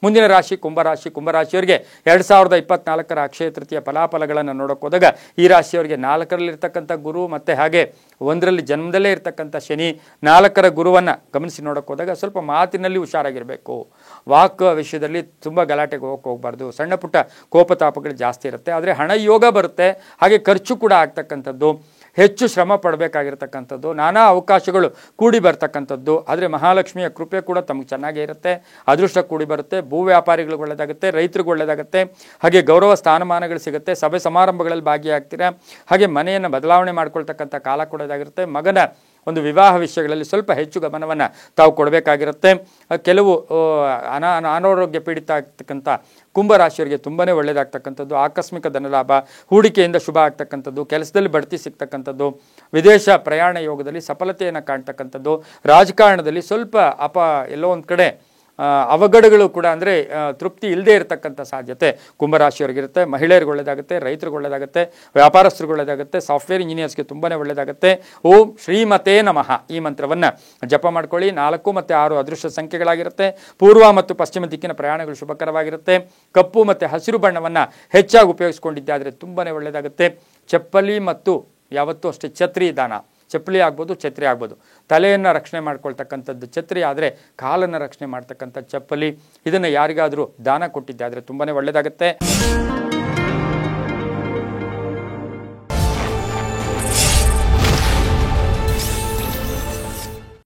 ಮುಂದಿನ ರಾಶಿ ಕುಂಭರಾಶಿ. ಕುಂಭರಾಶಿಯವರಿಗೆ 2024 ಅಕ್ಷಯ ತೃತೀಯ ಫಲಾಫಲಗಳನ್ನು ನೋಡೋಕೆ ಹೋದಾಗ ಈ ರಾಶಿಯವರಿಗೆ 4ರಲ್ಲಿರ್ತಕ್ಕಂಥ ಗುರು ಮತ್ತು ಹಾಗೆ 1ರಲ್ಲಿ ಜನ್ಮದಲ್ಲೇ ಇರ್ತಕ್ಕಂಥ ಶನಿ, 4ರ ಗುರುವನ್ನು ಗಮನಿಸಿ ನೋಡೋಕೆ ಹೋದಾಗ ಸ್ವಲ್ಪ ಮಾತಿನಲ್ಲಿ ಹುಷಾರಾಗಿರಬೇಕು. ವಾಕ್ ವಿಷಯದಲ್ಲಿ ತುಂಬ ಗಲಾಟೆಗೆ ಹೋಗಬಾರ್ದು. ಸಣ್ಣ ಪುಟ್ಟ ಕೋಪತಾಪಗಳು ಜಾಸ್ತಿ ಇರುತ್ತೆ. ಆದರೆ ಹಣ ಯೋಗ ಬರುತ್ತೆ, ಹಾಗೆ ಖರ್ಚು ಕೂಡ ಆಗ್ತಕ್ಕಂಥದ್ದು, ಹೆಚ್ಚು ಶ್ರಮ ಪಡಬೇಕಾಗಿರ್ತಕ್ಕಂಥದ್ದು, ನಾನಾ ಅವಕಾಶಗಳು ಕೂಡಿ ಬರ್ತಕ್ಕಂಥದ್ದು. ಆದರೆ ಮಹಾಲಕ್ಷ್ಮಿಯ ಕೃಪೆ ಕೂಡ ತಮಗೆ ಚೆನ್ನಾಗೇ ಇರುತ್ತೆ. ಅದೃಷ್ಟ ಕೂಡಿ ಬರುತ್ತೆ. ಭೂ ವ್ಯಾಪಾರಿಗಳಿಗೆ ಒಳ್ಳೆಯದಾಗುತ್ತೆ, ರೈತರಿಗೂ ಒಳ್ಳೆಯದಾಗುತ್ತೆ. ಹಾಗೆ ಗೌರವ ಸ್ಥಾನಮಾನಗಳು ಸಿಗುತ್ತೆ. ಸಭೆ ಸಮಾರಂಭಗಳಲ್ಲಿ ಭಾಗಿಯಾಗ್ತೀರಾ. ಹಾಗೆ ಮನೆಯನ್ನು ಬದಲಾವಣೆ ಮಾಡ್ಕೊಳ್ತಕ್ಕಂಥ ಕಾಲ ಕೂಡ ಇದಾಗಿರುತ್ತೆ. ಮಗನ ಒಂದು ವಿವಾಹ ವಿಷಯಗಳಲ್ಲಿ ಸ್ವಲ್ಪ ಹೆಚ್ಚು ಗಮನವನ್ನು ತಾವು ಕೊಡಬೇಕಾಗಿರುತ್ತೆ. ಕೆಲವು ಅನಾರೋಗ್ಯ ಪೀಡಿತ ಆಗ್ತಕ್ಕಂಥ ಕುಂಭರಾಶಿಯವರಿಗೆ ತುಂಬಾ ಒಳ್ಳೆಯದಾಗ್ತಕ್ಕಂಥದ್ದು. ಆಕಸ್ಮಿಕ ಧನಲಾಭ, ಹೂಡಿಕೆಯಿಂದ ಶುಭ ಆಗ್ತಕ್ಕಂಥದ್ದು, ಕೆಲಸದಲ್ಲಿ ಬಡ್ತಿ ಸಿಗ್ತಕ್ಕಂಥದ್ದು, ವಿದೇಶ ಪ್ರಯಾಣ ಯೋಗದಲ್ಲಿ ಸಫಲತೆಯನ್ನು ಕಾಣ್ತಕ್ಕಂಥದ್ದು, ರಾಜಕಾರಣದಲ್ಲಿ ಸ್ವಲ್ಪ ಎಲ್ಲೋ ಒಂದು ಕಡೆ ಅವಘಡಗಳು ಕೂಡ ಅಂದರೆ ತೃಪ್ತಿ ಇಲ್ಲದೆ ಇರತಕ್ಕಂಥ ಸಾಧ್ಯತೆ ಕುಂಭರಾಶಿಯವರಿಗಿರುತ್ತೆ. ಮಹಿಳೆಯರಿಗೆ ಒಳ್ಳೆಯದಾಗುತ್ತೆ, ರೈತರಿಗೆ ಒಳ್ಳೆಯದಾಗುತ್ತೆ, ವ್ಯಾಪಾರಸ್ಥರಿಗೆ ಒಳ್ಳೆಯದಾಗುತ್ತೆ, ಸಾಫ್ಟ್ವೇರ್ ಇಂಜಿನಿಯರ್ಸ್ಗೆ ತುಂಬಾ ಒಳ್ಳೆಯದಾಗುತ್ತೆ. ಓಂ ಶ್ರೀಮತೇ ನಮಃ ಈ ಮಂತ್ರವನ್ನು ಜಪ ಮಾಡ್ಕೊಳ್ಳಿ. 4 ಮತ್ತು 6 ಅದೃಷ್ಟ ಸಂಖ್ಯೆಗಳಾಗಿರುತ್ತೆ. ಪೂರ್ವ ಮತ್ತು ಪಶ್ಚಿಮ ದಿಕ್ಕಿನ ಪ್ರಯಾಣಗಳು ಶುಭಕರವಾಗಿರುತ್ತೆ. ಕಪ್ಪು ಮತ್ತು ಹಸಿರು ಬಣ್ಣವನ್ನು ಹೆಚ್ಚಾಗಿ ಉಪಯೋಗಿಸ್ಕೊಂಡಿದ್ದೆ ಆದರೆ ತುಂಬಾ ಒಳ್ಳೆಯದಾಗುತ್ತೆ. ಚಪ್ಪಲಿ ಮತ್ತು ಯಾವತ್ತೂ ಅಷ್ಟೇ ಛತ್ರಿ ದಾನ, ಚಪ್ಪಲಿ ಆಗ್ಬೋದು, ಛತ್ರಿ ಆಗ್ಬೋದು. ತಲೆಯನ್ನು ರಕ್ಷಣೆ ಮಾಡ್ಕೊಳ್ತಕ್ಕಂಥದ್ದು ಛತ್ರಿ, ಆದರೆ ಕಾಲನ್ನು ರಕ್ಷಣೆ ಮಾಡ್ತಕ್ಕಂಥ ಚಪ್ಪಲಿ, ಇದನ್ನು ಯಾರಿಗಾದರೂ ದಾನ ಕೊಟ್ಟಿದ್ದೆ ಆದರೆ ತುಂಬಾ ಒಳ್ಳೆಯದಾಗುತ್ತೆ.